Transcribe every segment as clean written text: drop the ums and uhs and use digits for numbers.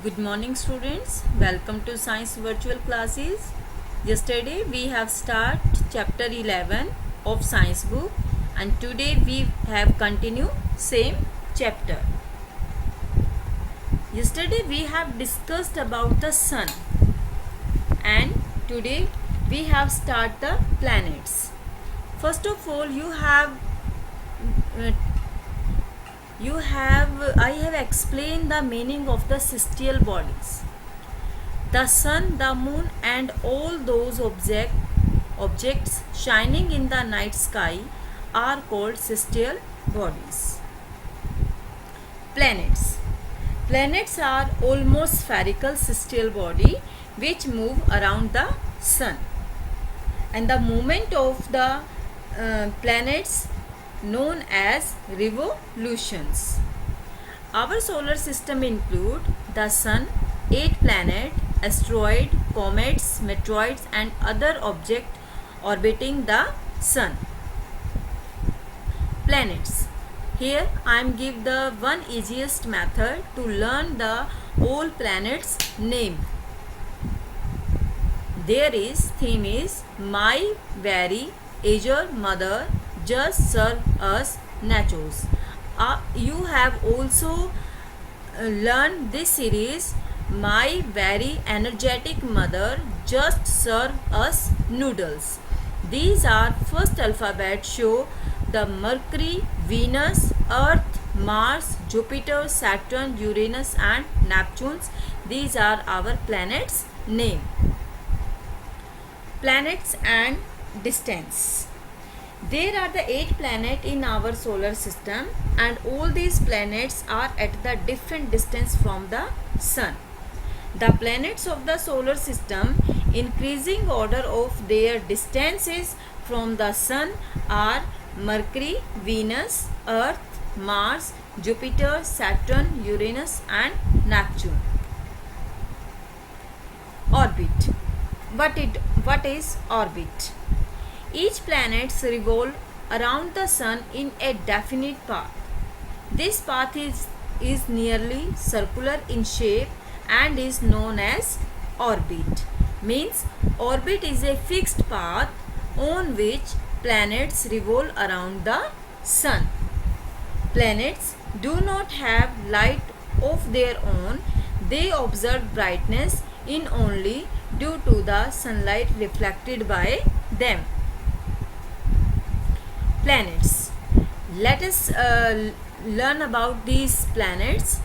Good morning students, welcome to science virtual classes. Yesterday we have started chapter 11 of science book and today we have continue same chapter. Yesterday we have discussed about the sun and today we have start the planets. First of all I have explained the meaning of the celestial bodies. The sun, the moon and all those objects shining in the night sky are called celestial bodies. Planets. Planets are almost spherical celestial body which move around the sun. And the movement of the planets known as revolutions. Our solar system include the sun, 8 planets, asteroid, comets, meteoroids and other objects orbiting the sun. Planets. Here I am give the one easiest method to learn the all planets name. There is theme is my very aged mother just serve us nachos. You have also learned this series my very energetic mother just serve us noodles. These are first alphabet show the Mercury, Venus, Earth, Mars, Jupiter, Saturn, Uranus and Neptune. These are our planets name. Planets and distance. There are the 8 planets in our solar system and all these planets are at the different distance from the sun. The planets of the solar system increasing order of their distances from the sun are Mercury, Venus, Earth, Mars, Jupiter, Saturn, Uranus and Neptune. Orbit. What is orbit? Each planet revolves around the sun in a definite path. This path is nearly circular in shape and is known as orbit. Means orbit is a fixed path on which planets revolve around the sun. Planets do not have light of their own. They observe brightness in only due to the sunlight reflected by them. Planets. Let us learn about these planets.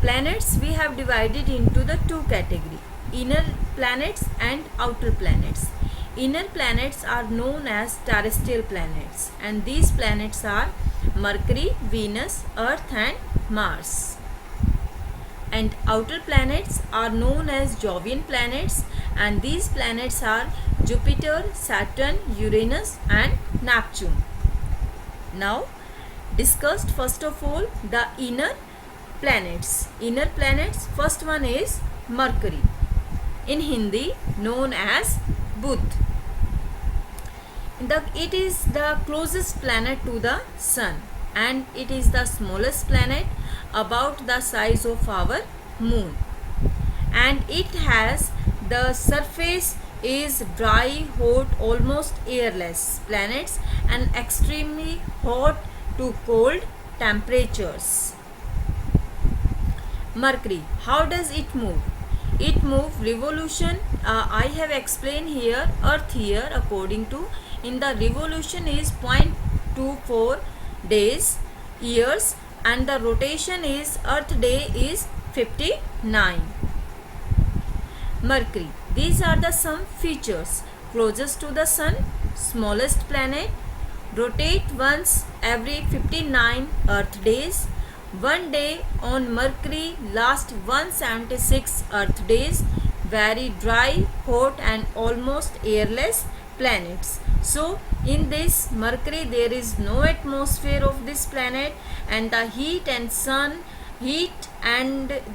Planets we have divided into the two categories, inner planets and outer planets. Inner planets are known as terrestrial planets and these planets are Mercury, Venus, Earth and Mars. And outer planets are known as Jovian planets and these planets are Jupiter, Saturn, Uranus and Neptune. Now discussed first of all the inner planets. Inner planets, first one is Mercury, in Hindi known as Budh. It is the closest planet to the sun and it is the smallest planet, about the size of our moon, and it has the surface is dry, hot, almost airless planets and extremely hot to cold temperatures. Mercury, how does it move? It moves revolution. I have explained here Earth here according to in the revolution is 0.24 days years and the rotation is Earth day is 59. Mercury, these are the some features. Closest to the sun, smallest planet, rotate once every 59 Earth days. One day on Mercury lasts 176 Earth days. Very dry, hot and almost airless planets. So in this Mercury there is no atmosphere of this planet and the heat and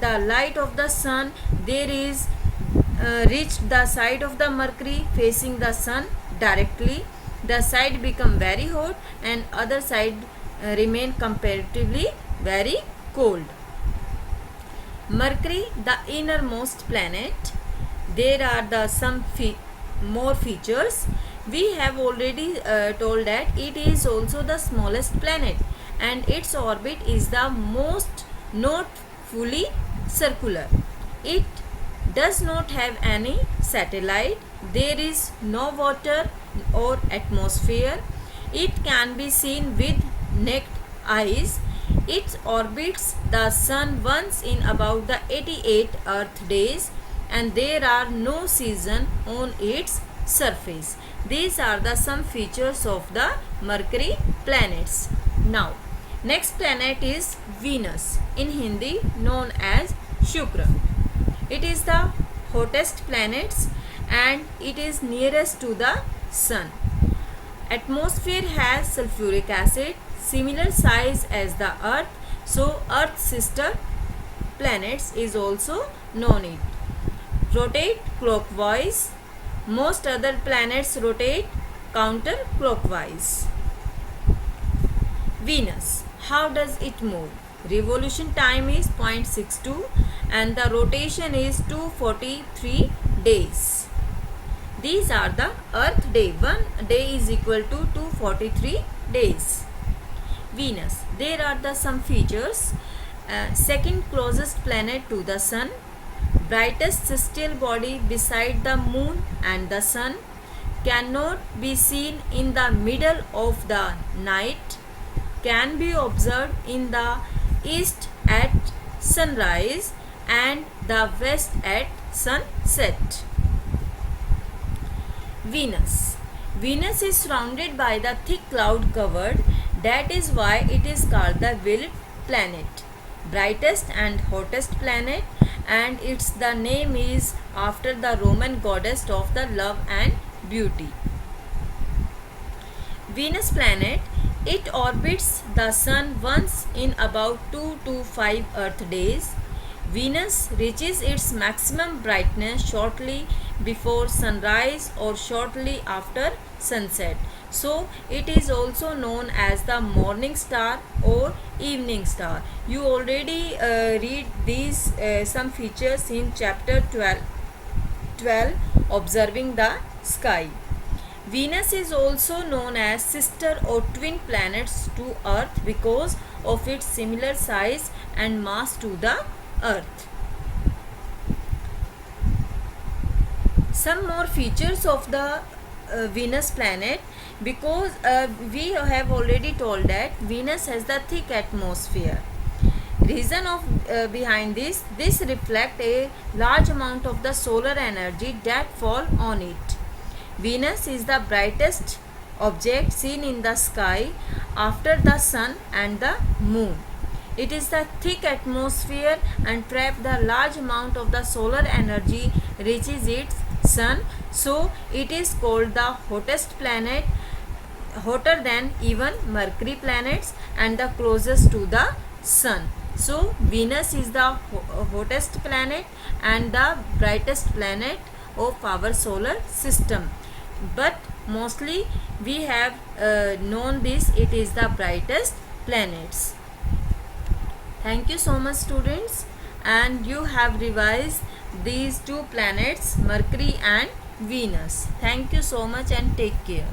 the light of the sun there is reached the side of the Mercury facing the sun directly. The side become very hot and other side remain comparatively very cold. Mercury, the innermost planet. There are the some more features. We have already told that it is also the smallest planet, and its orbit is the most not fully circular. It does not have any satellite. There is no water or atmosphere. It can be seen with naked eyes. It orbits the sun once in about the 88 Earth days, and there are no seasons on its surface. These are the some features of the Mercury planets. Now, next planet is Venus, in Hindi known as Shukra. It is the hottest planet and it is nearest to the sun. Atmosphere has sulfuric acid, similar size as the Earth, so Earth's sister planets is also known it. Rotate clockwise. Most other planets rotate counterclockwise. Venus. How does it move? Revolution time is 0.62 and the rotation is 243 days. These are the Earth day. 1 day is equal to 243 days. Venus. There are the some features. Second closest planet to the sun. Brightest celestial body beside the moon and the sun. Cannot be seen in the middle of the night. Can be observed in the east at sunrise and the west at sunset. Venus. Venus is surrounded by the thick cloud covered. That is why it is called the veiled planet. Brightest and hottest planet, and its the name is after the Roman goddess of the love and beauty. Venus planet. It orbits the sun once in about 2 to 5 Earth days. Venus reaches its maximum brightness shortly before sunrise or shortly after sunset. So it is also known as the morning star or evening star. You already read these some features in chapter 12 observing the sky. Venus is also known as sister or twin planets to Earth because of its similar size and mass to the Earth. Some more features of the Venus planet, because we have already told that Venus has the thick atmosphere. Reason of behind this reflect a large amount of the solar energy that fall on it. Venus is the brightest object seen in the sky after the sun and the moon. It is the thick atmosphere and trap the large amount of the solar energy reaches its sun, so it is called the hottest planet, hotter than even Mercury planets and the closest to the sun. So Venus is the hottest planet and the brightest planet of our solar system, but mostly we have known this, it is the brightest planets. Thank you so much students, and you have revised these two planets, Mercury and Venus. Thank you so much and take care.